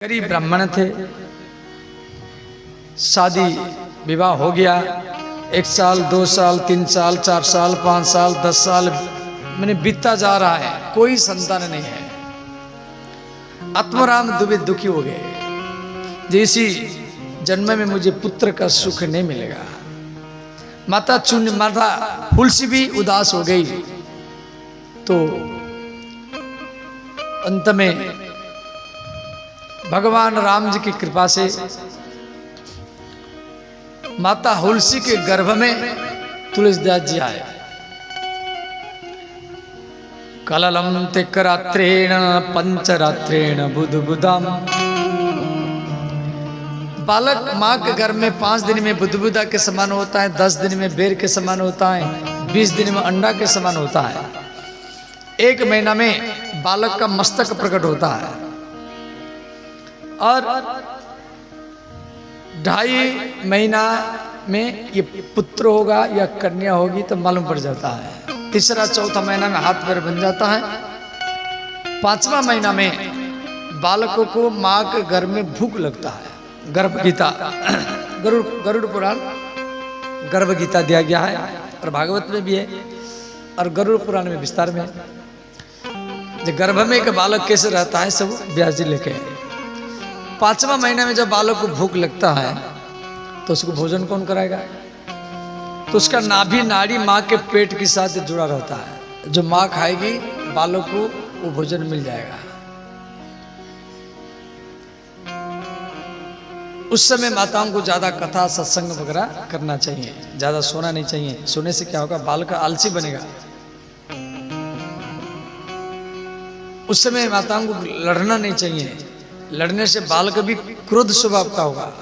गरीब ब्राह्मण थे, शादी विवाह हो गया। 1 साल 2 साल 3 साल 4 साल 5 साल 10 साल मैंने बीतता जा रहा है, कोई संतान नहीं है। आत्माराम दुबे दुखी हो गए, जैसी जन्म में मुझे पुत्र का सुख नहीं मिलेगा। माता तुलसी भी उदास हो गई। तो अंत में भगवान राम जी की कृपा से माता तुलसी के गर्भ में तुलसीदास जी आए। कललम तिक्रात्रेण पंचरात्रेण बुधबुदाम। बालक माँ के गर्भ में 5 दिन में बुधबुदा के समान होता है, 10 दिन में बेर के समान होता है, 20 दिन में अंडा के समान होता है। 1 महीना में बालक का मस्तक प्रकट होता है और 2.5 महीना में ये पुत्र होगा या कन्या होगी तो मालूम पड़ जाता है। 3रा 4था महीना में हाथ पैर बन जाता है। 5वां महीना में बालकों को माँ के गर्भ में भूख लगता है। गर्भ गीता गरुड़ पुराण गर्भ गीता दिया गया है और भागवत में भी है और गरुड़ पुराण में विस्तार में। जो गर्भ में एक बालक कैसे रहता है सब व्यास जी लिखे। 5वां महीना में जब बालक को भूख लगता है तो उसको भोजन कौन कराएगा? तो उसका नाभि नाड़ी माँ के पेट के साथ जुड़ा रहता है। जो माँ खाएगी बालक को वो भोजन मिल जाएगा। उस समय माताओं को ज्यादा कथा सत्संग वगैरह करना चाहिए, ज्यादा सोना नहीं चाहिए। सोने से क्या होगा? बालक आलसी बनेगा। उस समय माताओं को लड़ना नहीं चाहिए, लड़ने से बालक भी क्रोध स्वभाव का होगा।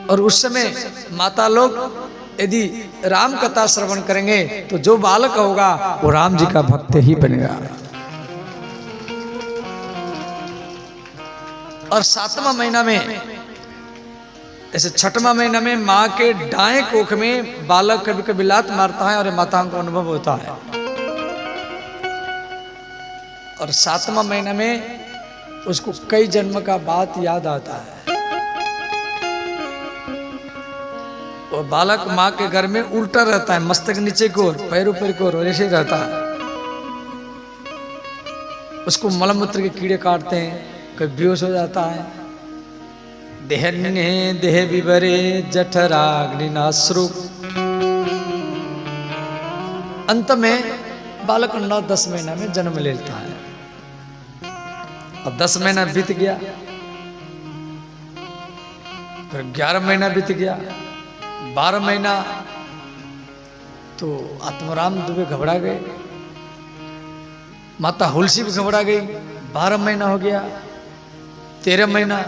और उस समय माता लोग यदि राम कथा श्रवण करेंगे तो जो बालक होगा वो राम जी का भक्त ही बनेगा। और 7वां महीना में ऐसे 6वां महीना में माँ के दाएं कोख में बालक कभी कभी लात मारता है और माताओं को अनुभव होता है। और 7वां महीना में उसको कई जन्म का बात याद आता है। वो बालक माँ के घर में उल्टा रहता है, मस्तक नीचे की ओर, पैर ऊपर की ओर, ऐसे रहता है। उसको मलमूत्र के कीड़े काटते हैं, कभी बेहोश हो जाता है। देह विवरे जठराग्निनाश्रु। अंत में बालक 9-10 महीना में जन्म लेता है। और 10 महीना बीत गया, फिर 11 महीना बीत गया, 12 महीना तो आत्माराम दुबे घबरा गए, माता तुलसी भी घबरा गई। 12 महीना हो गया, 13 महीना,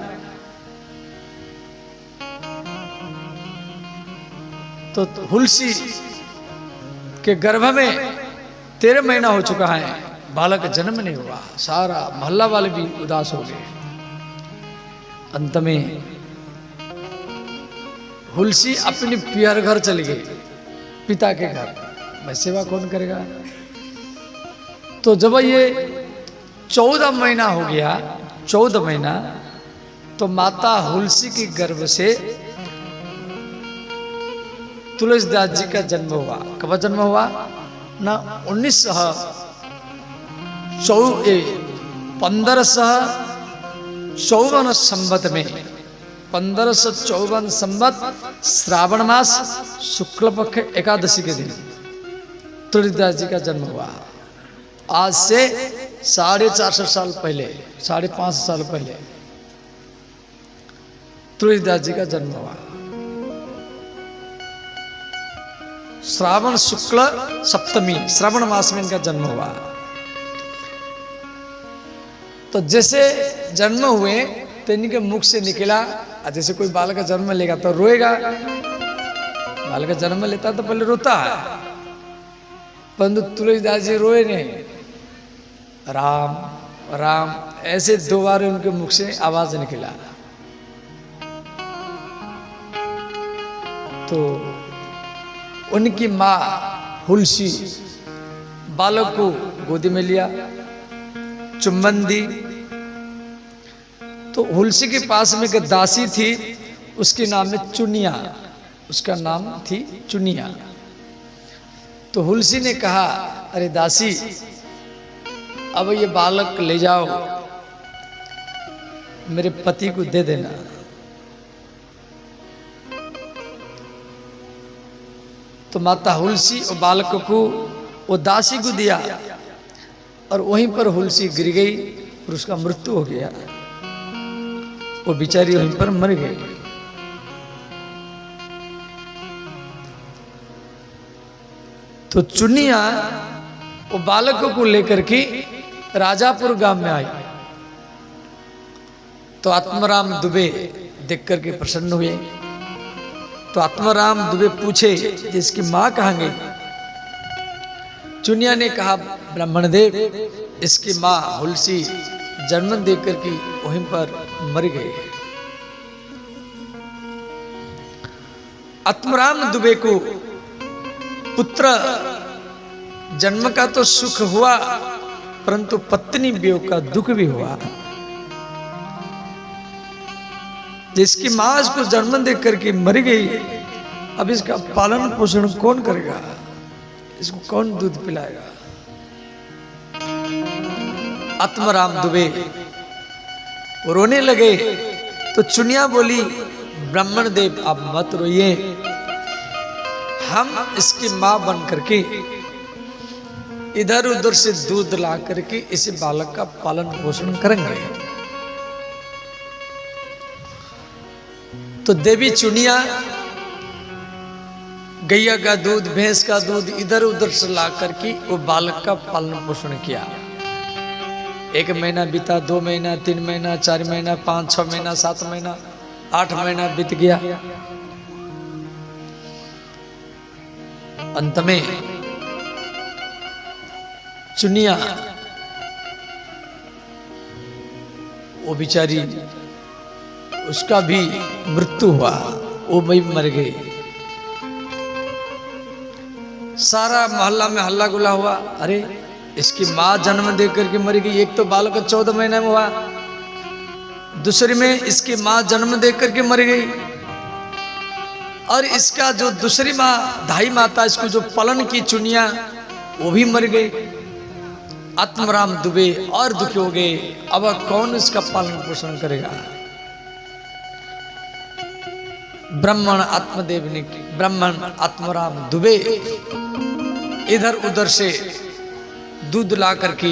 तो तुलसी के गर्भ में 13 महीना हो चुका है, बालक जन्म नहीं हुआ। सारा मोहल्ला वाले भी उदास हो गए। अंत में तुलसी अपने पियर घर चली गई, पिता के घर। भाई सेवा कौन करेगा? तो जब ये 14 महीना हो गया, 14 महीना, तो माता तुलसी के गर्भ से तुलसीदास जी का जन्म हुआ। कब जन्म हुआ ना? 1554 संवत में, 1554 संवत श्रावण मास शुक्ल पक्ष एकादशी के दिन तुलसीदास जी का जन्म हुआ। आज से 450 साल पहले, 550 साल पहले तुलसीदास जी का जन्म हुआ। श्रावण शुक्ल सप्तमी, श्रावण मास में इनका जन्म हुआ। तो जैसे जन्म हुए तो इनके मुख से निकला, जैसे कोई बालक का जन्म लेगा तो रोएगा। बालक का जन्म लेता तो पहले रोता है, परंतु तुलसीदास जी रोए नहीं। राम राम ऐसे 2 बार उनके मुख से आवाज निकला। तो उनकी माँ तुलसी बालक को गोदी में लिया, चुम्बन दी। तो हुलसी के पास में एक दासी थी, उसके नाम में चुनिया, उसका नाम थी चुनिया। तो हुलसी ने कहा, अरे दासी, अब ये बालक ले जाओ, मेरे पति को दे देना। तो माता हुलसी और बालक को वो दासी को दिया और वहीं पर हुलसी गिर गई और उसका मृत्यु हो गया। वो बेचारी वहीं पर मर गई। तो चुनिया वो बालक को लेकर के राजापुर गांव में आई। तो आत्माराम दुबे देख करके प्रसन्न हुए। तो आत्माराम दुबे पूछे, इसकी माँ कहाँ गई? चुनिया ने कहा, ब्राह्मण देव, इसकी माँ हुलसी जन्म देकर के वहीं पर मर गई। आत्माराम दुबे को पुत्र जन्म का तो सुख हुआ, परंतु पत्नी वियोग का दुख भी हुआ। जिसकी मां इसको जन्म दे करके मर गई, अब इसका पालन पोषण कौन करेगा? इसको कौन दूध पिलाएगा? आत्माराम दुबे रोने लगे। तो चुनिया बोली, ब्राह्मण देव आप मत रोइए, हम इसकी मां बन करके इधर उधर से दूध ला करके इस बालक का पालन पोषण करेंगे। तो देवी चुनिया गैया का दूध, भैंस का दूध इधर उधर से ला करके वो बालक का पालन पोषण किया। 1 महीना बीता, 2 महीना, 3 महीना, 4 महीना, 5, 6 महीना, 7 महीना, 8 महीना बीत गया। अंत में चुनिया वो बेचारी, उसका भी मृत्यु हुआ, वो भी मर गई। सारा मोहल्ला में हल्ला गुल्ला हुआ, अरे इसकी माँ जन्म दे करके मर गई। एक तो बालक 14 महीने में हुआ, दूसरी में इसकी माँ जन्म दे करके मर गई, और इसका जो दूसरी माँ धाई माता इसको जो पालन की चुनिया, वो भी मर गई। आत्माराम दुबे और दुखी हो गए, अब कौन इसका पालन पोषण करेगा? ब्राह्मण आत्माराम दुबे इधर उधर से दूध ला करके,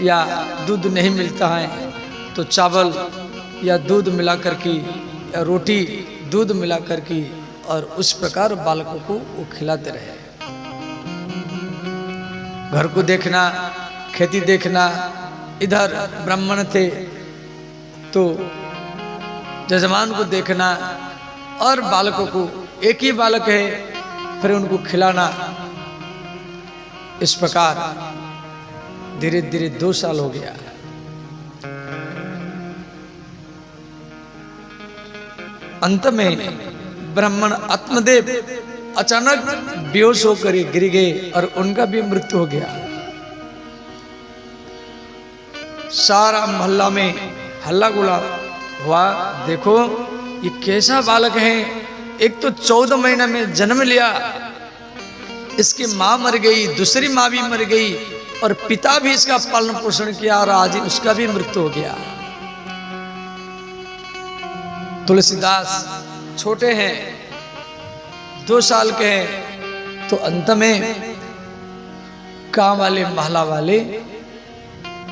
या दूध नहीं मिलता है तो चावल या दूध मिला करके, या रोटी दूध मिला करके, और उस प्रकार बालकों को वो खिलाते रहे। घर को देखना, खेती देखना, इधर ब्राह्मण थे तो जजमान को देखना, और बालकों को, एक ही बालक है फिर उनको खिलाना। इस प्रकार धीरे धीरे 2 साल हो गया। अंत में ब्राह्मण आत्मदेव अचानक बेहोश होकर गिर गए और उनका भी मृत्यु हो गया। सारा मोहल्ला में हल्ला गुल्ला हुआ, देखो ये कैसा बालक है, एक तो 14 महीने में जन्म लिया, इसकी माँ मर गई, दूसरी माँ भी मर गई, और पिता भी इसका पालन पोषण किया, और आज उसका भी मृत्यु हो गया। तुलसीदास छोटे हैं, 2 साल के हैं। तो अंत में गांव वाले, महला वाले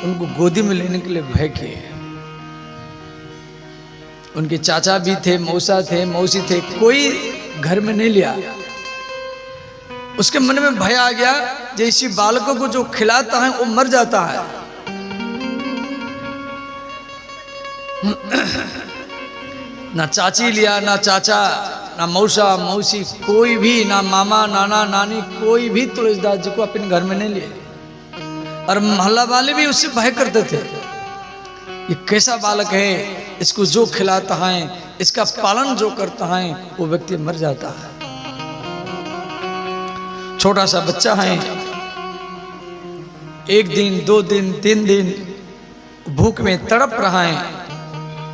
उनको गोदी में लेने के लिए भय किए। उनके चाचा भी थे, मौसा थे, मौसी थे, कोई घर में नहीं लिया। उसके मन में भय आ गया, जैसे बालकों को जो खिलाता है वो मर जाता है। ना चाची लिया, ना चाचा, ना मौसा मौसी, कोई भी, ना मामा नाना नानी, कोई भी तुलसीदास जी को अपने घर में नहीं लिए। और मोहल्ला वाले भी उससे भय करते थे, ये कैसा बालक है, इसको जो खिलाता है, इसका पालन जो करता है, वो व्यक्ति मर जाता है। छोटा सा बच्चा है, 1 दिन 2 दिन 3 दिन भूख में तड़प रहा है।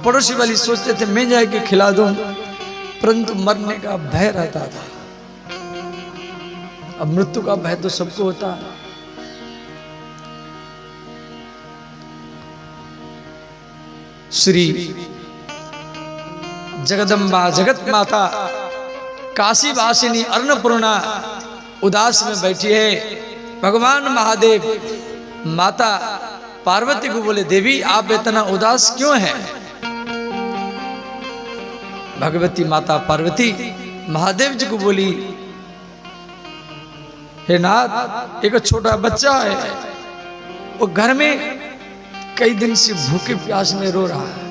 पड़ोसी वाली सोचते थे मैं जाके खिला दूं, परंतु मरने का भय रहता था। अब मृत्यु का भय तो सबको होता है। श्री जगदम्बा जगत माता काशी वासिनी अन्नपूर्णा उदास में बैठी है। भगवान महादेव माता पार्वती को बोले, देवी आप इतना उदास क्यों हैं? भगवती माता पार्वती महादेव जी को बोली, हे नाथ, एक छोटा बच्चा है, वो घर में कई दिन से भूखे प्यास में रो रहा है।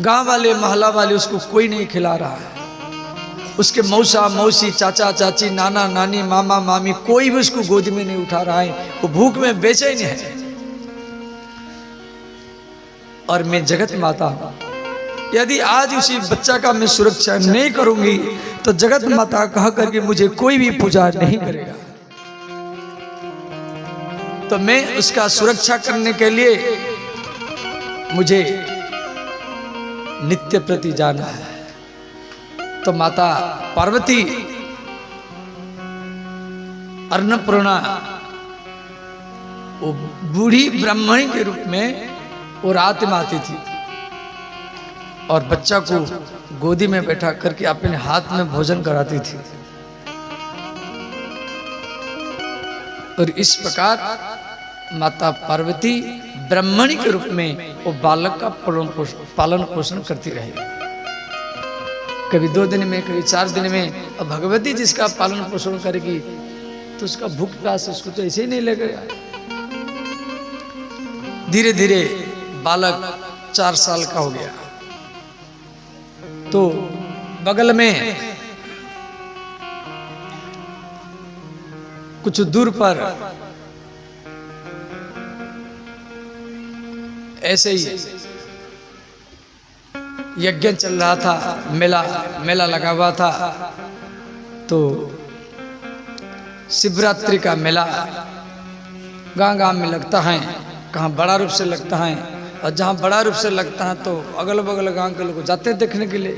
गांव वाले मोहल्ला वाले उसको कोई नहीं खिला रहा है। उसके मौसा मौसी चाचा चाची नाना नानी मामा मामी कोई भी उसको गोदी में नहीं उठा रहा है। वो भूख में बेचैन है। और मैं जगत माता हूं, यदि आज उसी बच्चा का मैं सुरक्षा नहीं करूंगी तो जगत माता कह करके मुझे कोई भी पूजा नहीं करेगा। तो मैं उसका सुरक्षा करने के लिए मुझे नित्य प्रति जाना है। तो माता पार्वती अन्नपूर्णा वो बूढ़ी ब्राह्मणी के रूप में वो रात में आती थी और बच्चा को गोदी में बैठा करके अपने हाथ में भोजन कराती थी। और इस प्रकार माता पार्वती ब्राह्मणी के रूप में वो बालक का पालन पोषण करती रही। कभी 2 दिन में, कभी 4 दिन में। अब भगवती जिसका पालन पोषण करेगी तो उसका भूख प्यास उसको तो ऐसे ही नहीं लगेगा। धीरे धीरे बालक 4 साल का हो गया तो बगल में कुछ दूर पर ऐसे ही यज्ञ चल रहा था, मेला लगा हुआ था। तो शिवरात्रि का मेला गांव में लगता है, कहाँ बड़ा रूप से लगता है। और जहाँ बड़ा रूप से लगता है तो अगल बगल गांव के लोग जाते हैं देखने के लिए।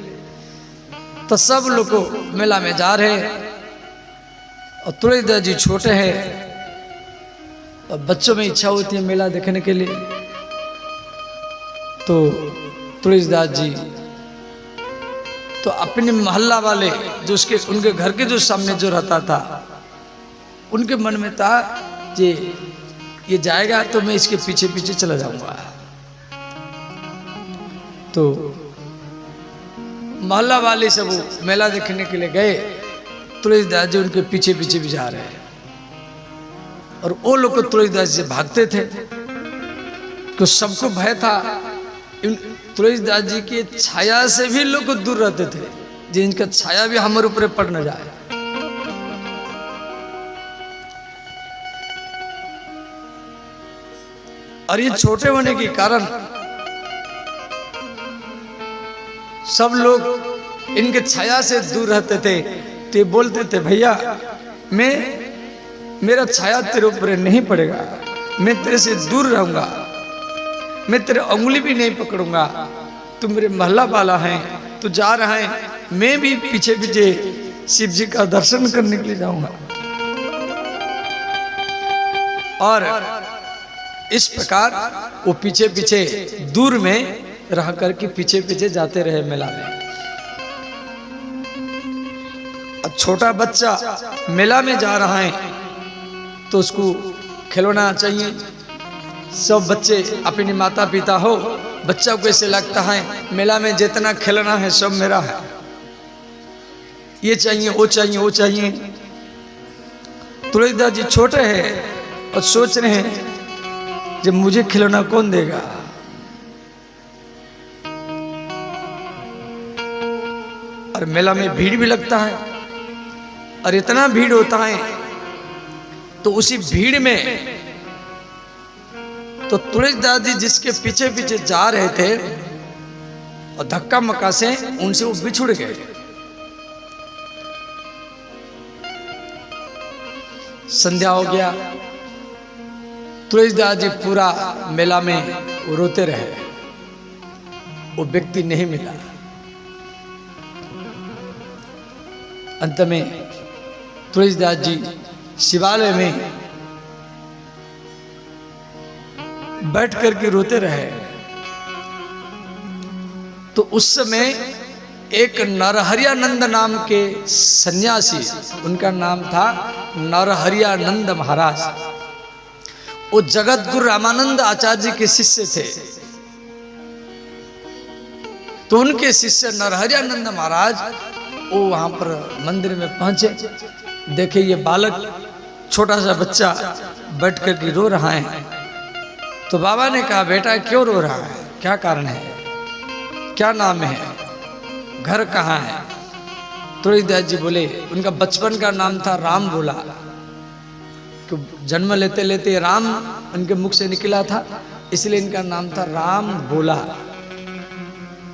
तो सब लोग मेला में जा रहे हैं और तुलसीदास जी छोटे हैं और बच्चों में इच्छा होती है मेला देखने के लिए। तो तुलसीदास जी तो अपने मोहल्ला वाले जो उनके घर के जो सामने जो रहता था, उनके मन में था कि ये जाएगा तो मैं इसके पीछे पीछे चला जाऊंगा। तो मोहल्ला वाले सब मेला देखने के लिए गए। तुलसीदास जी उनके पीछे पीछे भी जा रहे हैं और वो लोग को तुलसीदास जी से भागते थे। तो सबको भय था तुलसीदास जी की छाया से भी लोग दूर रहते थे, जिनका छाया भी हमारे ऊपर पड़ न जाए। और ये छोटे होने के कारण सब लोग इनके छाया से दूर रहते थे। तो ये बोलते थे, भैया मेरा छाया तेरे ऊपर नहीं पड़ेगा, मैं तेरे से दूर रहूंगा, मैं तेरे उंगली भी नहीं पकड़ूंगा। तू मेरे मोहल्ला वाला है, तू जा रहा है, मैं भी पीछे पीछे शिव जी का दर्शन करने के लिए जाऊंगा। और इस प्रकार वो पीछे पीछे दूर में रह करके पीछे पीछे जाते रहे मेला में। अब छोटा बच्चा मेला में जा रहा है तो उसको खिलौना चाहिए। सब बच्चे अपनी माता पिता हो, बच्चा को ऐसे लगता है मेला में जितना खिलौना है सब मेरा है, ये चाहिए वो चाहिए वो चाहिए। तुलसीदास जी छोटे हैं और सोच रहे हैं जब मुझे खिलौना कौन देगा। और मेला में भीड़ भी लगता है और इतना भीड़ होता है तो उसी भीड़ में तो तुलसीदास जी जिसके पीछे पीछे जा रहे थे और धक्का मक्का से उनसे वो बिछुड़ गए। संध्या हो गया, तुलसीदास जी पूरा मेला में रोते रहे, वो व्यक्ति नहीं मिला। अंत में तुलसीदास जी शिवालय में बैठ करके रोते रहे। तो उस समय एक नरहरियानंद नाम के सन्यासी, उनका नाम था नरहरियानंद महाराज, वो जगत गुरु रामानंद आचार्य जी के शिष्य थे। तो उनके शिष्य नरहरियानंद महाराज वो वहां पर मंदिर में पहुंचे, देखे ये बालक छोटा सा बच्चा बैठ कर के रो रहा है। तो बाबा ने कहा, बेटा क्यों रो रहा है, क्या कारण है, क्या नाम है, घर कहाँ है? तुलसीदास जी बोले, उनका बचपन का नाम था राम बोला, कि जन्म लेते लेते राम उनके मुख से निकला था, इसलिए इनका नाम था राम बोला।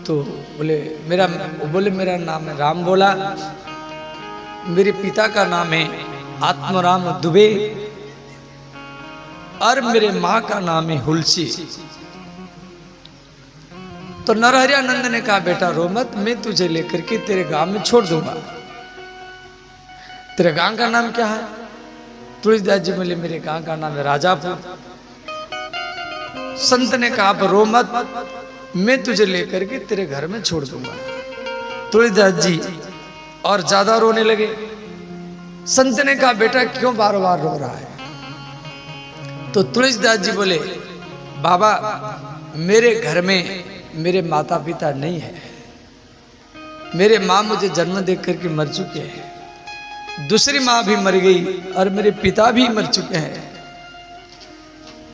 तो बोले मेरा नाम है राम बोला, मेरे पिता का नाम है आत्मराम दुबे और मेरे माँ का नाम है हुलसी। तो नरहरियानंद ने कहा, बेटा रो मत, मैं तुझे लेकर के तेरे गांव में छोड़ दूंगा। तेरे गांव का नाम क्या है? तुलसीदास जी बोले, मेरे गांव का नाम है राजापुर। संत ने कहा, रो मत, मैं तुझे लेकर के तेरे घर में छोड़ दूंगा। तुलसीदास जी और ज्यादा रोने लगे। संत ने कहा, बेटा क्यों बार बार रो रहा है? तो तुलसीदास जी बोले, बाबा मेरे घर में मेरे माता पिता नहीं है, मेरे माँ मुझे जन्म दे करके मर चुके हैं, दूसरी माँ भी मर गई और मेरे पिता भी मर चुके हैं,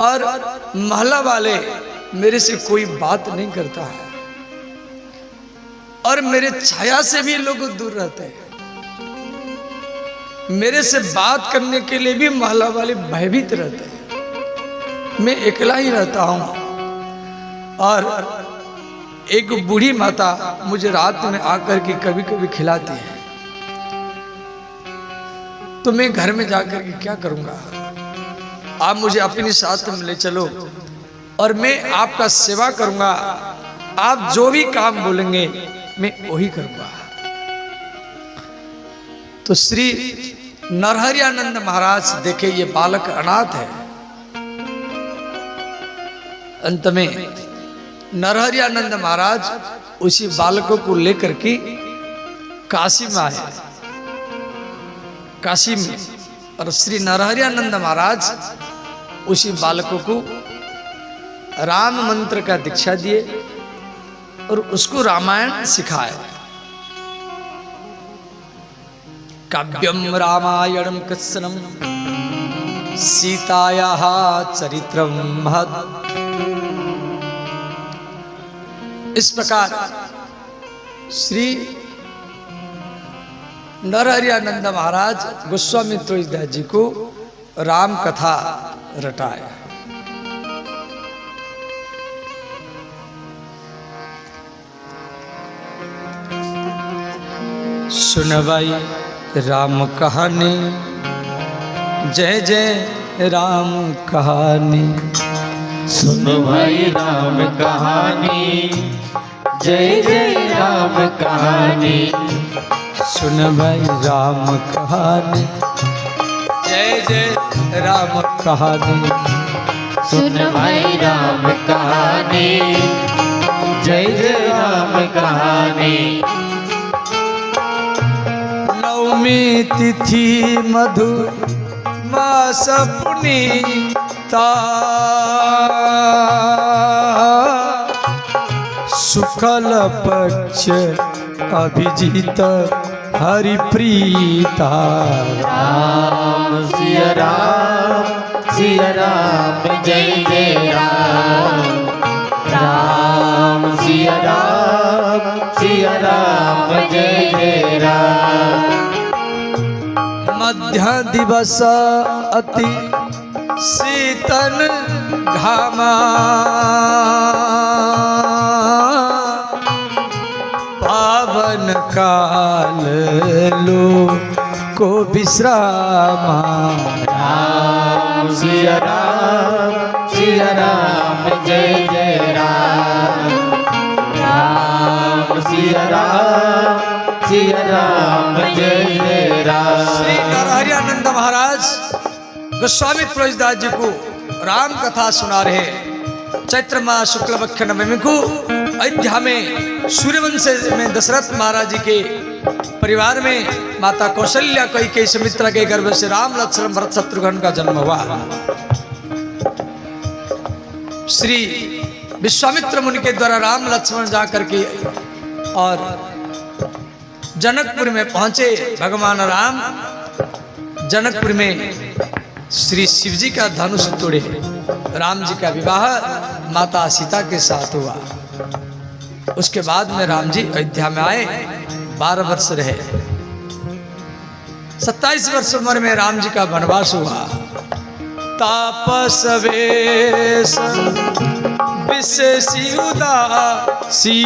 और महला वाले मेरे से कोई बात नहीं करता है, और मेरे छाया से भी लोग दूर रहते हैं, मेरे से बात करने के लिए भी महला वाले भयभीत रहते हैं, मैं अकेला ही रहता हूं। और एक बूढ़ी माता मुझे रात में आकर के कभी कभी खिलाती है, तो मैं घर में जाकर के क्या करूंगा? आप मुझे अपने साथ में ले चलो और मैं आपका सेवा करूंगा, आप जो भी काम बोलेंगे मैं वही करूंगा। तो श्री नरहरियानंद महाराज देखे ये बालक अनाथ है। अंत में नरहरियानंद महाराज उसी बालकों को लेकर के काशी में आए, काशी में, और श्री नरहरियानंद महाराज उसी बालकों को राम मंत्र का दीक्षा दिए और उसको रामायण सिखाए। काव्यम रामायणम कृत्स्नम सीतायाः चरित्रम महत्। इस प्रकार श्री नरहरियानंद महाराज गोस्वामी तुलसीदास जी को राम कथा रटाया। सुनवाई राम कहानी, जय जय राम कहानी। सुन भाई राम कहानी, जय जय राम कहानी। सुन भाई राम कहानी, जय जय राम कहानी। सुन भाई राम कहानी, जय जय राम कहानी। नवमी तिथि मधु मास पुनीता, शुक्ल पक्ष अभिजीत हरिप्रीता। राम सिया राम जय जय राम। राम सिया राम जय जय राम। मध्य दिवस अति शीतल घामा, पावन काल लो को विश्रामा। राम सिया राम सिया राम जय जय राम राम सिया राम जय जय राम। श्री नरहरियानंद महाराज गोस्वामी तुलसीदास जी को राम कथा सुना रहे। चैत्र माह शुक्ल पक्ष नवमी को अयोध्या में सूर्यवंश में दशरथ महाराज जी के परिवार में माता कौशल्या कैकेयी सुमित्रा के गर्भ से राम लक्ष्मण भरत शत्रुघ्न का जन्म हुआ। श्री विश्वामित्र मुनि के द्वारा राम लक्ष्मण जाकर के और जनकपुर में पहुंचे। भगवान राम जनकपुर में श्री शिव जी का धनुष तोड़े। राम जी का विवाह माता सीता के साथ हुआ। उसके बाद में राम जी अयोध्या में आए, 12 वर्ष रहे। 27 वर्ष उम्र में राम जी का वनवास हुआ। तापस वेश विशेषी उदासी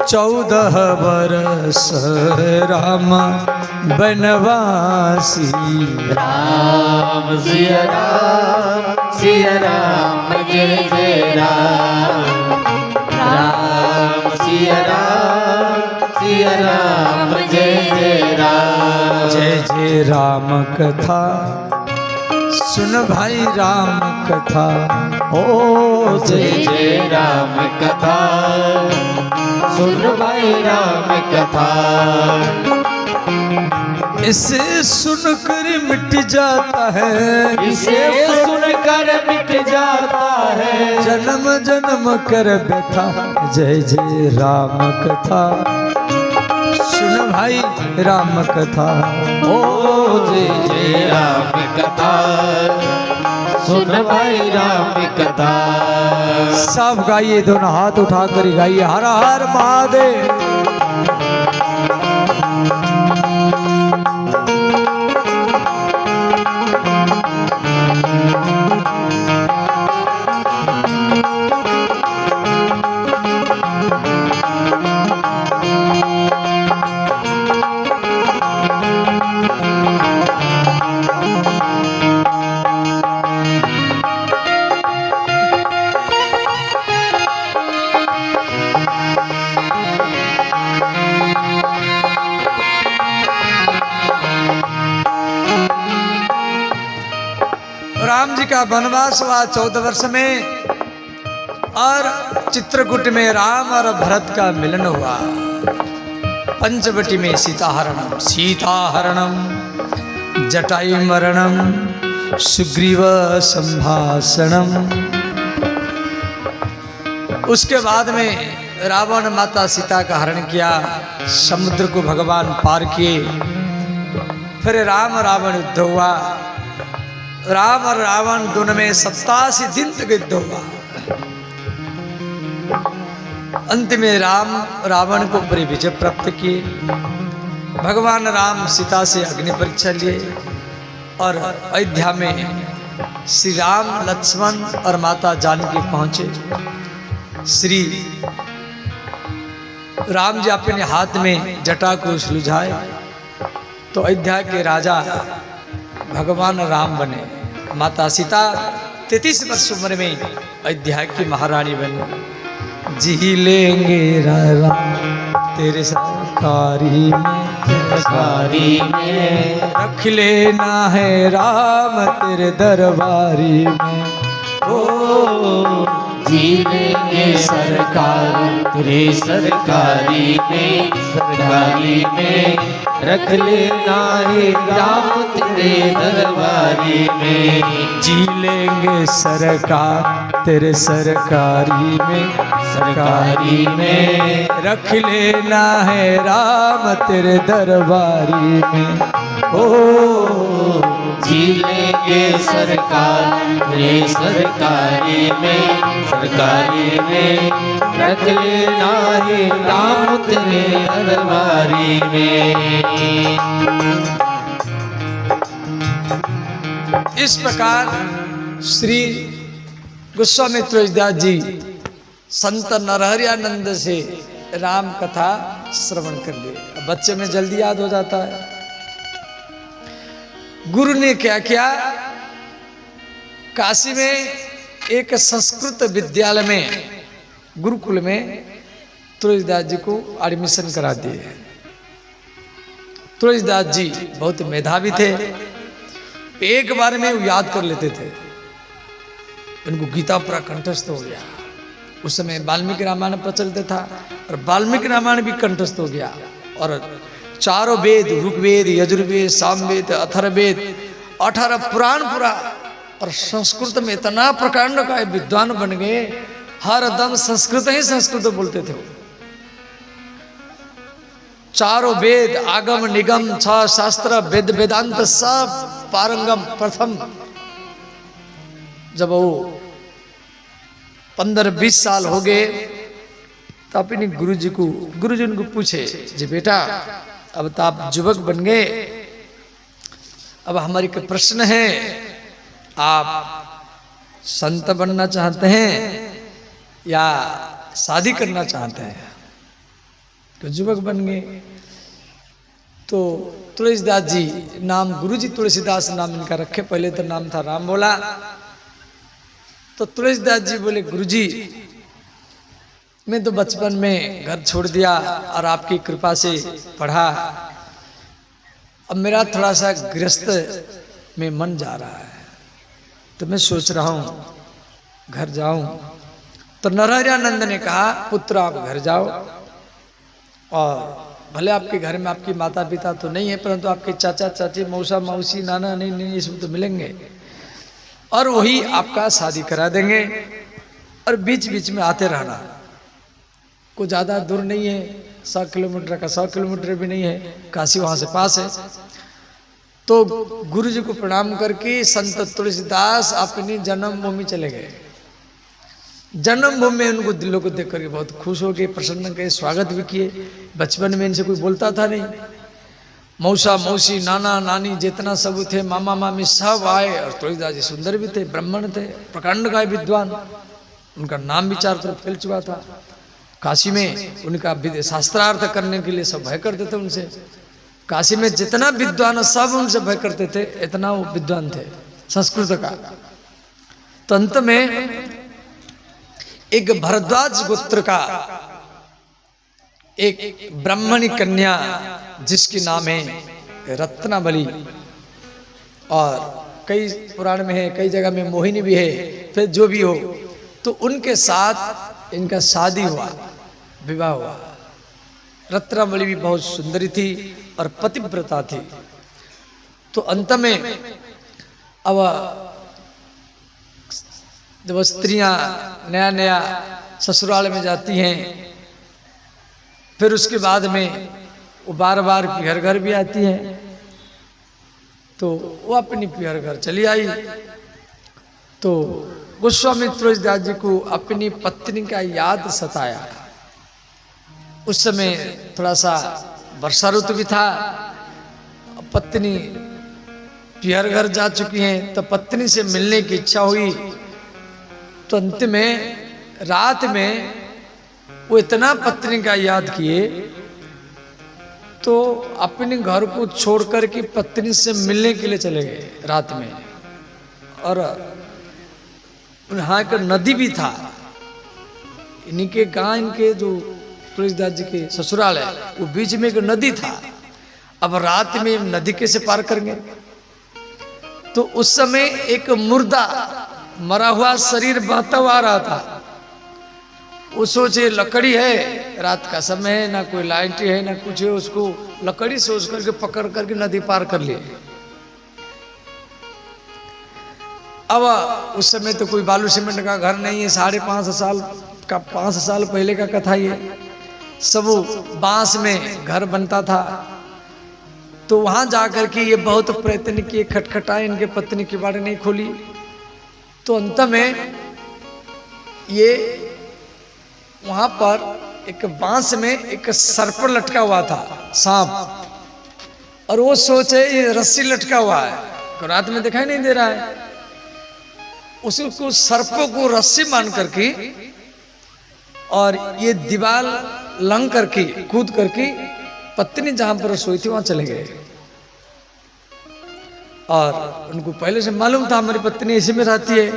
14 वर्ष राम बनवासी। राम सिया राम जय जय राम राम सिया राम जय जय राम। जय जय राम कथा सुन भाई राम कथा। ओ जय जय राम कथा सुन भाई राम कथा। इसे सुनकर मिट जाता है, इसे सुनकर मिट जाता है जन्म जन्म कर व्यथा। जय जय राम कथा सुन भाई राम कथा। ओ जय जय राम कथा सुन भाई राम कथा। सब गाइए, दोनों हाथ उठाकर गाइए हर हर महादेव। राम जी का वनवास हुआ 14 वर्ष में, और चित्रकूट में राम और भरत का मिलन हुआ। पंचवटी में सीताहरणम जटायु मरणम सुग्रीव संभाषणम। उसके बाद में रावण माता सीता का हरण किया, समुद्र को भगवान पार किए। फिर राम रावण युद्ध हुआ। राम और रावण दोनों में 87 दिन तक युद्ध हुआ। अंत में राम रावण को पूरी विजय प्राप्त किए। भगवान राम सीता से अग्नि परीक्षा लिए और अयोध्या में श्री राम लक्ष्मण और माता जानकी पहुंचे। श्री राम जी अपने हाथ में जटा को सुलझाए तो अयोध्या के राजा भगवान राम बने। माता सीता 33 वर्ष उम्र में अयोध्या की महारानी बनी। जी लेंगे राम तेरे सरकारी में रख लेना है राम तेरे दरबारी में। ओ जी लेंगे सरकार तेरे सरकारी में रख लेना है राम तेरे दरबारी में। जी लेंगे सरकार तेरे सरकारी में रख लेना है राम तेरे दरबारी में। ओ जी लेंगे सरकार तेरे सरकारी में रख लेना है राम तेरे दरबारी में। इस प्रकार श्री गोस्वामी तुलसीदास जी संत नरहरियानंद से राम कथा श्रवण कर लिए। बच्चे में जल्दी याद हो जाता है। गुरु ने क्या किया, काशी में एक संस्कृत विद्यालय में, गुरुकुल में तुलसीदास जी को एडमिशन करा दिए। तुलसीदास जी बहुत मेधावी थे, एक बार में वो याद कर लेते थे। उनको गीता पूरा कंठस्थ हो गया। उस समय वाल्मीकि रामायण प्रचलित था और वाल्मीकि रामायण भी कंठस्थ हो गया। और चारों वेद, ऋग्वेद, यजुर्वेद, सामवेद, अथर्ववेद, 18 पुराण पूरा, और संस्कृत में इतना प्रकांड का विद्वान बन गए, हर दम संस्कृत ही संस्कृत बोलते थे। चारों वेद, आगम निगम, 6 शास्त्र, वेद वेदांत सब पारंगम प्रथम। जब वो 15-20 साल हो गए तो अपने गुरुजी उनको पूछे, जी बेटा अब तो आप युवक बन गए, अब हमारी एक प्रश्न है, आप संत बनना चाहते हैं या शादी करना चाहते हैं? तो युवक बन गए। तो तुलसीदास जी नाम, गुरुजी तुलसीदास नाम इनका रखे, पहले तो नाम था राम बोला। तो तुलसीदास जी बोले, गुरुजी मैं तो बचपन में घर छोड़ दिया और आपकी कृपा से पढ़ा, अब मेरा थोड़ा सा गृहस्थ में मन जा रहा है, तो मैं सोच रहा हूँ घर जाऊं। तो नरहरियानंद ने कहा, पुत्र आप घर जाओ, और भले आपके घर में आपकी माता पिता तो नहीं है, परंतु आपके चाचा चाची, मौसा मौसी, नाना नहीं इसमें तो मिलेंगे, और वही आपका शादी करा देंगे। और बीच बीच में आते रहना, कोई ज़्यादा दूर नहीं है, 100 किलोमीटर का 100 किलोमीटर भी नहीं है, काशी वहाँ से पास है। तो गुरु जी को प्रणाम करके संत तुलसीदास अपनी जन्मभूमि चले गए। जन्मभूमि में उनको दिलों को देख करके बहुत खुश हो गए, प्रसन्न गए, स्वागत भी किए। बचपन में इनसे कोई बोलता था नहीं, मौसा मौसी, नाना नानी जितना सब थे, मामा मामी सब आए। और तुलसीदास जी सुंदर भी थे, ब्राह्मण थे, प्रकांड का विद्वान, उनका नाम भी चारों तरफ फैल चुका था। काशी में उनका शास्त्रार्थ करने के लिए सब भय करते थे उनसे। काशी में जितना विद्वान सब उनसे भय करते थे, इतना वो विद्वान थे संस्कृत का। तो अंत में एक भरद्वाज गोत्र का एक ब्राह्मणी कन्या, जिसकी नाम है रत्नावली, और कई पुराण में है, कई जगह में मोहिनी भी है, फिर जो भी हो, तो उनके साथ इनका शादी हुआ, विवाह हुआ। रत्नावली भी बहुत सुंदरी थी और पतिव्रता थी। तो अंत में अब जब स्त्रियां नया नया ससुराल में जाती हैं, फिर उसके बाद में वो बार बार पिहर घर भी आती हैं, तो वो अपनी पिहर घर चली आई। तो गोस्वामी तुलसीदास जी को अपनी पत्नी का याद सताया। उस समय थोड़ा सा वर्षा ऋतु भी था, पत्नी पिहर घर जा चुकी हैं, तो पत्नी से मिलने की इच्छा हुई। तो अंत में रात में वो इतना पत्नी का याद किए, तो अपने घर को छोड़कर के पत्नी से मिलने के लिए चले गए रात में। और यहाँ एक नदी भी था, इनके गांव, इनके जो तुलसीदास जी के ससुराल है, वो बीच में एक नदी था। अब रात में नदी कैसे पार करेंगे? तो उस समय एक मुर्दा, मरा हुआ शरीर बहता हुआ आ रहा था। वो सोचे लकड़ी है, रात का समय है, ना कोई लाइट है ना कुछ है, उसको लकड़ी से सोच करके पकड़ करके नदी पार कर लिए। अब उस समय तो कोई बालू सीमेंट का घर नहीं है, 5.5 साल पहले का कथा ये। सब बांस में घर बनता था। तो वहां जाकर के ये बहुत प्रयत्न किए, खटखटाए, इनके पत्नी की बाड़ी नहीं खोली। तो अंत में ये वहां पर एक बांस में एक सर्प लटका हुआ था, सांप, और वो सोचे ये रस्सी लटका हुआ है, तो रात में दिखाई नहीं दे रहा है। उसको सर्पों को रस्सी मान करके और ये दीवार लंघ करके, कूद करके पत्नी जहां पर सोई थी वहां चले गए। और उनको पहले से मालूम था हमारी पत्नी इसी में रहती है।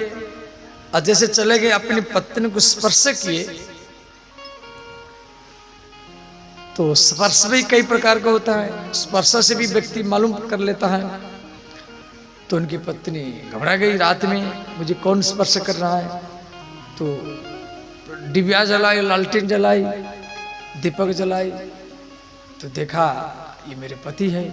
और जैसे चले गए अपनी पत्नी को स्पर्श किए, तो स्पर्श भी कई प्रकार का होता है, स्पर्श से भी व्यक्ति मालूम कर लेता है। तो उनकी पत्नी घबरा गई, रात में मुझे कौन स्पर्श कर रहा है। तो डिबिया जलाई, लालटेन जलाई, दीपक जलाई, तो देखा ये मेरे पति है।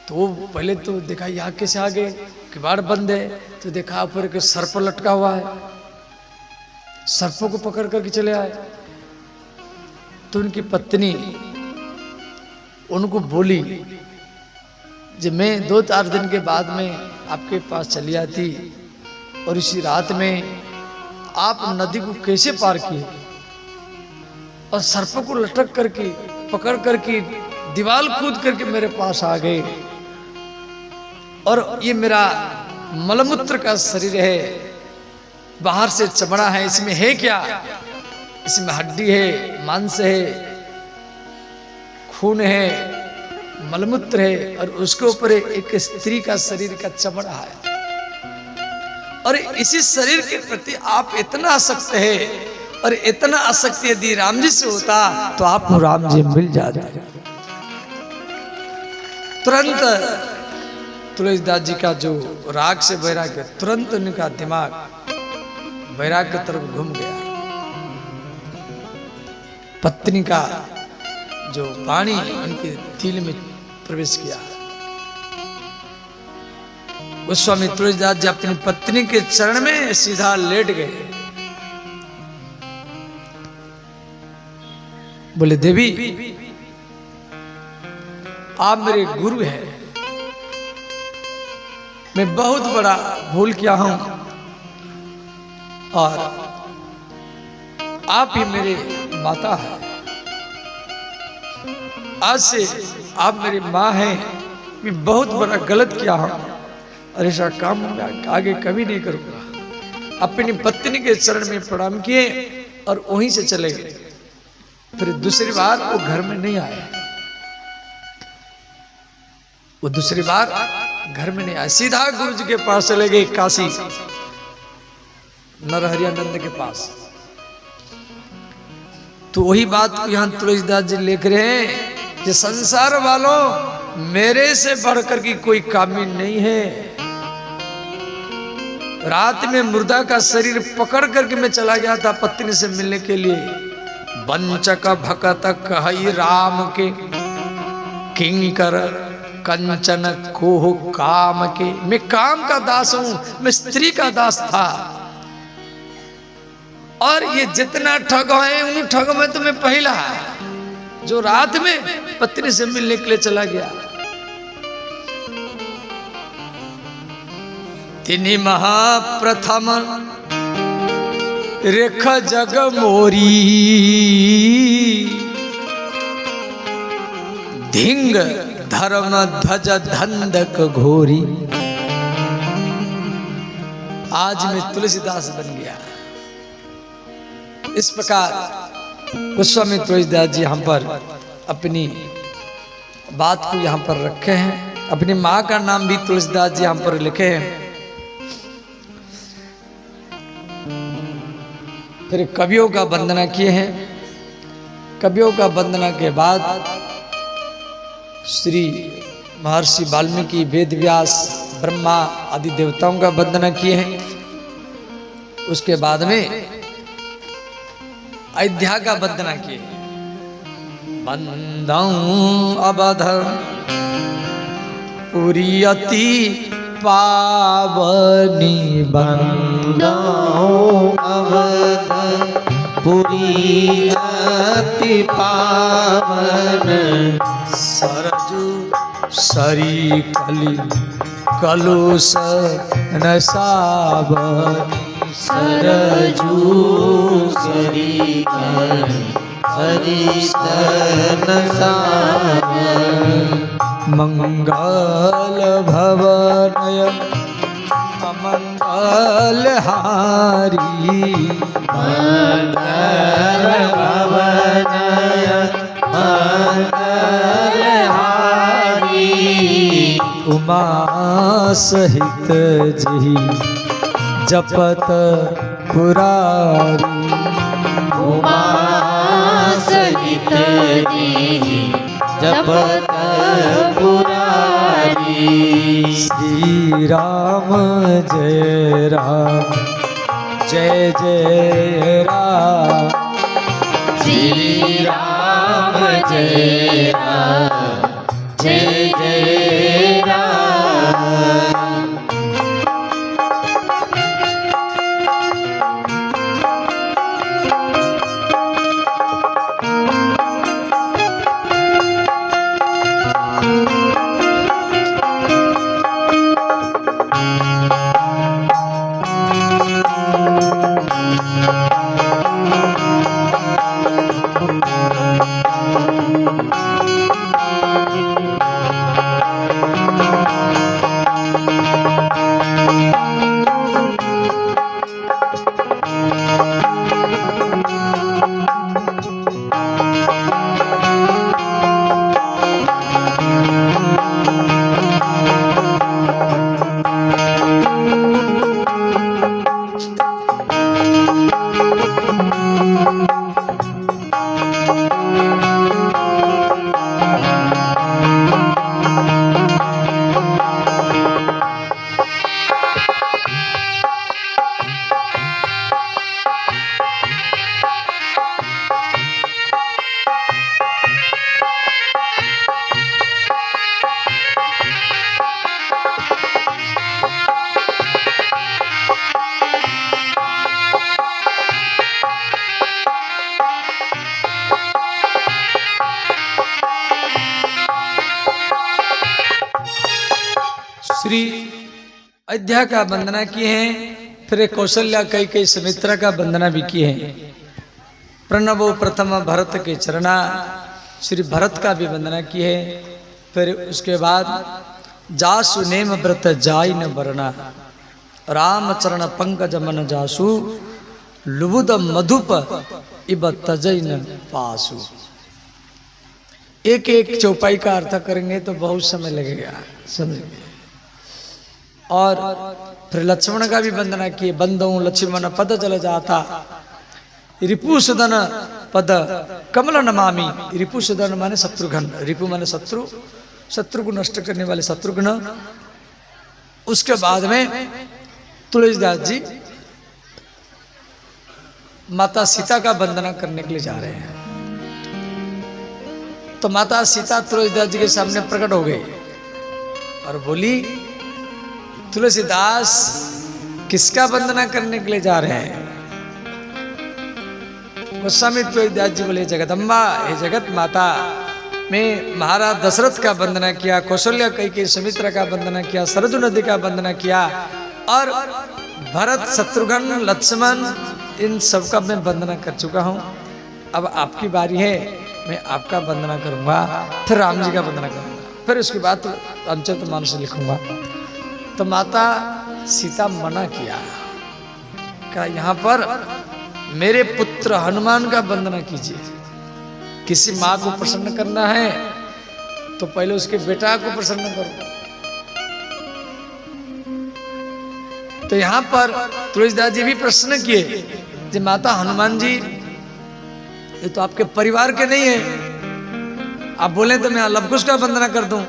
तो पहले तो देखा यहाँ कैसे आ गए, किवाड़ बंद है। तो देखा ऊपर एक सर्प लटका हुआ है, सर्पों को पकड़ करके चले आए। तो उनकी पत्नी उनको बोली कि मैं 2-4 दिन के बाद में आपके पास चली आती, और इसी रात में आप नदी को कैसे पार किए और सर्पों को लटक करके पकड़ करके दीवार कूद करके मेरे पास आ गए। और ये मेरा मलमूत्र का शरीर है, बाहर से चमड़ा है, इसमें है क्या? इसमें हड्डी है, मांस है, खून है, मलमूत्र है, और उसके ऊपर एक स्त्री का शरीर का चमड़ा है। और इसी शरीर के प्रति आप इतना आसक्त है, और इतना आसक्त यदि राम जी से होता तो आपको राम जी मिल जाते। तुरंत तुलसीदास जी का जो राग से वैराग्य, तुरंत उनका दिमाग वैराग्य तरफ घूम गया। पत्नी का जो वाणी उनके दिल में प्रवेश किया। गोस्वामी तुलसीदास जी अपनी पत्नी के चरण में सीधा लेट गए। बोले देवी, आप मेरे गुरु हैं, मैं बहुत बड़ा भूल किया हूं, और आप ही मेरे माता है। आज से आप मेरी माँ हैं, मैं बहुत बड़ा गलत किया हूं, और ऐसा काम मैं आगे कभी नहीं करूंगा। अपनी पत्नी के चरण में प्रणाम किए और वहीं से चले गए। फिर दूसरी बार वो घर में नहीं आए, वो दूसरी बार घर में नहीं आए, सीधा गुरु जी के पास चले गए, काशी नरहरियानंद के पास। तो वही बात को यहां तुलसीदास जी लिख रहे हैं कि संसार वालों, मेरे से बढ़कर की कोई कामी नहीं है। रात में मुर्दा का शरीर पकड़ करके मैं चला गया था पत्नी से मिलने के लिए। वंचक भकत कहि राम के, किंकर कंचन कोह काम के। मैं काम का दास हूं, मैं स्त्री का दास था। और ये जितना ठग है उन ठग में तो मैं पहला है, जो रात में पत्नी से मिलने के लिए चला गया। तिनि महाप्रथम रेख जग मोरी, धिंग धर्म ध्वज धंधक घोरी। आज मैं तुलसीदास बन गया। इस प्रकार गोस्वामी तुलसीदास जी यहाँ पर अपनी बात को यहाँ पर रखे हैं। अपनी माँ का नाम भी तुलसीदास जी यहाँ पर लिखे हैं। फिर कवियों का वंदना किए हैं। कवियों का वंदना के बाद श्री महर्षि वाल्मीकि, वेद व्यास, ब्रह्मा आदि देवताओं का वंदना किए हैं। उसके बाद में अयोध्या का वंदना किए। वंदऊं अवध पुरी अति पावनी, वंदऊं अवध पुरी अति पावन। सरजू सरी कली कलुष न सावनी। सरजू सरी स्तन सावन। मंगल भवनय अमंगल हारी। मंगल भवनय मंगल हारी। उमा सहित जी जपत पुरारी। उमा सहित जी जपत पुरारी। श्री राम जय राम जय जय राम। श्री राम जय राम जय जय राम। श्री अयोध्या का वंदना किए हैं, फिर कौशल्या कई सुमित्रा का वंदना भी किए हैं। प्रणवो प्रथम भरत के चरणा, श्री भरत का भी वंदना किए हैं। फिर उसके बाद जासु नेम व्रत जाई न वरना, राम चरण पंकज मन जासु, लुबुद मधुप इब तजई न पासु। एक एक चौपाई का अर्थ करेंगे तो बहुत समय लगेगा, समझिए। और फिर लक्ष्मण का भी वंदना किए। बंदो लक्ष्मण पद चल जाता, रिपुसुदन पद कमल नमामि। रिपुसुदन माने शत्रुघ्न, रिपु माने शत्रु, शत्रु को नष्ट करने वाले शत्रुघ्न। उसके बाद में तुलसीदास जी माता सीता का वंदना करने के लिए जा रहे हैं। तो माता सीता तुलसीदास जी के सामने प्रकट हो गई और बोली, तुलसीदास किसका वंदना करने के लिए जा रहे हैं? गोस्वामी तुलसीदास जी बोले, जगदम्बा, हे जगत माता, मैं महाराज दशरथ का वंदना किया, कौशल्या कई सुमित्रा का वंदना किया, सरजू नदी का वंदना किया, और भरत, शत्रुघ्न, लक्ष्मण, इन सबका मैं वंदना कर चुका हूँ। अब आपकी बारी है, मैं आपका वंदना करूँगा, फिर राम जी का वंदना करूँगा, फिर उसके बाद रामचरितमानस लिखूँगा। तो माता सीता मना किया, कहा यहाँ पर मेरे पुत्र हनुमान का वंदना कीजिए। किसी माँ को प्रसन्न करना है तो पहले उसके बेटा को प्रसन्न करो। तो यहाँ पर तुलसीदास जी भी प्रश्न किए, जी माता हनुमान जी ये तो आपके परिवार के नहीं है, आप बोले तो मैं लवकुश का वंदना कर दूं।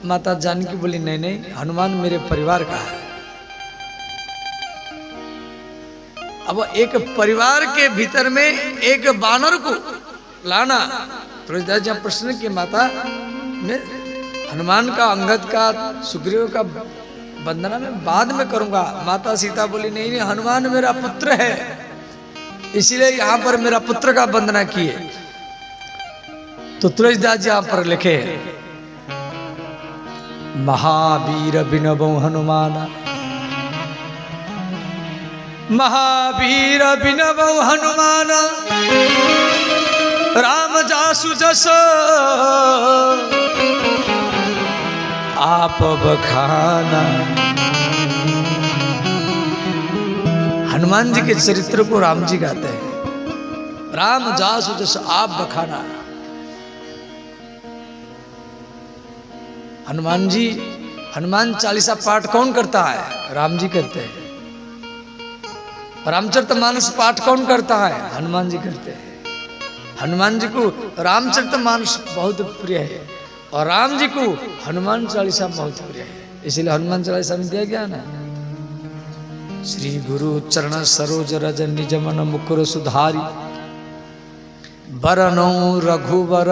माता जानकी बोली, नहीं नहीं, हनुमान मेरे परिवार का है। अब एक परिवार के भीतर में एक बानर को लाना, तुलसीदास जी प्रश्न किए, माता मैं हनुमान का, अंगद का, सुग्रीव का वंदना मैं बाद में करूंगा। माता सीता बोली, नहीं नहीं, हनुमान मेरा पुत्र है, इसीलिए यहां पर मेरा पुत्र का वंदना किए। तो तुलसीदास जी यहां पर लिखे, महावीर बिनबो हनुमान, महावीर बिनबो हनुमान, राम जासु जस आप बखाना। हनुमान जी के चरित्र को राम जी गाते हैं, राम जासु जस आप बखाना। हनुमान जी, हनुमान चालीसा पाठ कौन करता है? राम जी करते हैं। रामचरितमानस पाठ कौन करता है? हनुमान जी करते हैं। हनुमान जी को रामचरितमानस बहुत प्रिय है और राम जी को हनुमान चालीसा बहुत प्रिय है, इसलिए हनुमान चालीसा में दिया गया ना, श्री गुरु चरण सरोज रज निज मन मुकुर सुधारी, बरनौ रघुवर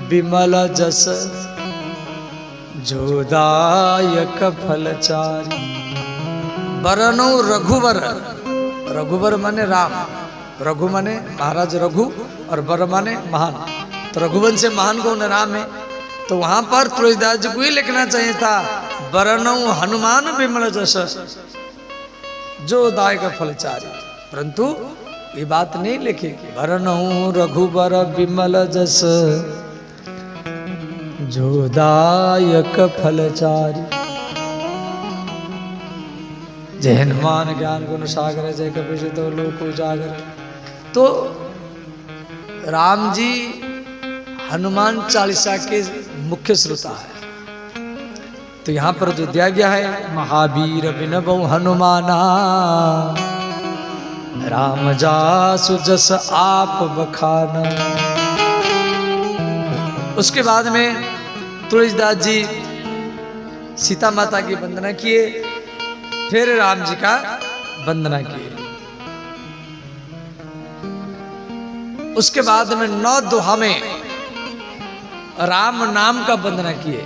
विमल जस, जोदायक फलचारी। बरनौ रघुवर, रघुवर माने राम, रघु माने महाराज रघु और वर माने महान, तो रघुवंश से महान कौन है? राम है। तो वहां पर तुलसीदास जी को ही लिखना चाहिए था बरनौ हनुमान विमल जस, जो दायक फलचारी, परंतु ये बात नहीं लिखी। बरनौ रघुवर विमल जस, जो दायक फलचारी। जय हनुमान ज्ञान गुण सागर, जय कपीश तो लोक उजागर। तो राम जी हनुमान चालीसा के मुख्य श्रोता है। तो यहाँ पर जो दिया गया है, महावीर बिनबौ हनुमाना, राम जासु जस आप बखाना। उसके बाद में तुलसीदास जी सीता माता की वंदना किए, फिर राम जी का वंदना किए। उसके बाद में 9 दोहा में राम नाम का वंदना किए।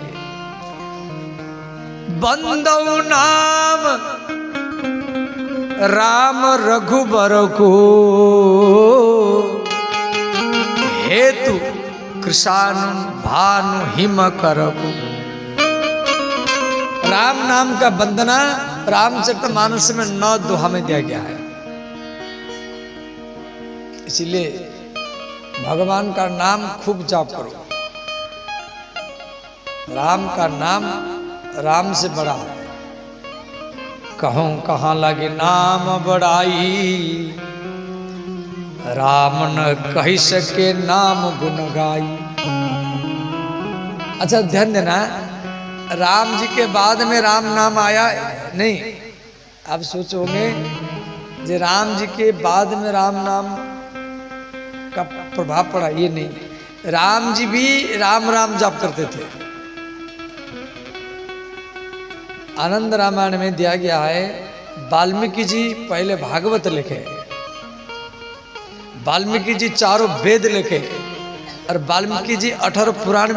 बंदौ नाम राम रघुबर को, हेतु कृषानु भानु हिम करको। राम नाम का वंदना रामचरितमानस में 9 दोहा में दिया गया है। इसीलिए भगवान का नाम खूब जाप करो। राम का नाम राम से बड़ा है। कहूं कहाँ लगे नाम बड़ाई, राम न कही सके नाम गुण गाई। अच्छा ध्यान देना, राम जी के बाद में राम नाम आया नहीं। आप सोचोगे जे राम जी के बाद में राम नाम का प्रभाव पड़ा, ये नहीं। राम जी भी राम राम जाप करते थे। आनंद रामायण में दिया गया है, वाल्मीकि जी पहले भागवत लिखे, वाल्मीकि जी 4 वेद लिखे और वाल्मीकि जी 18 पुराण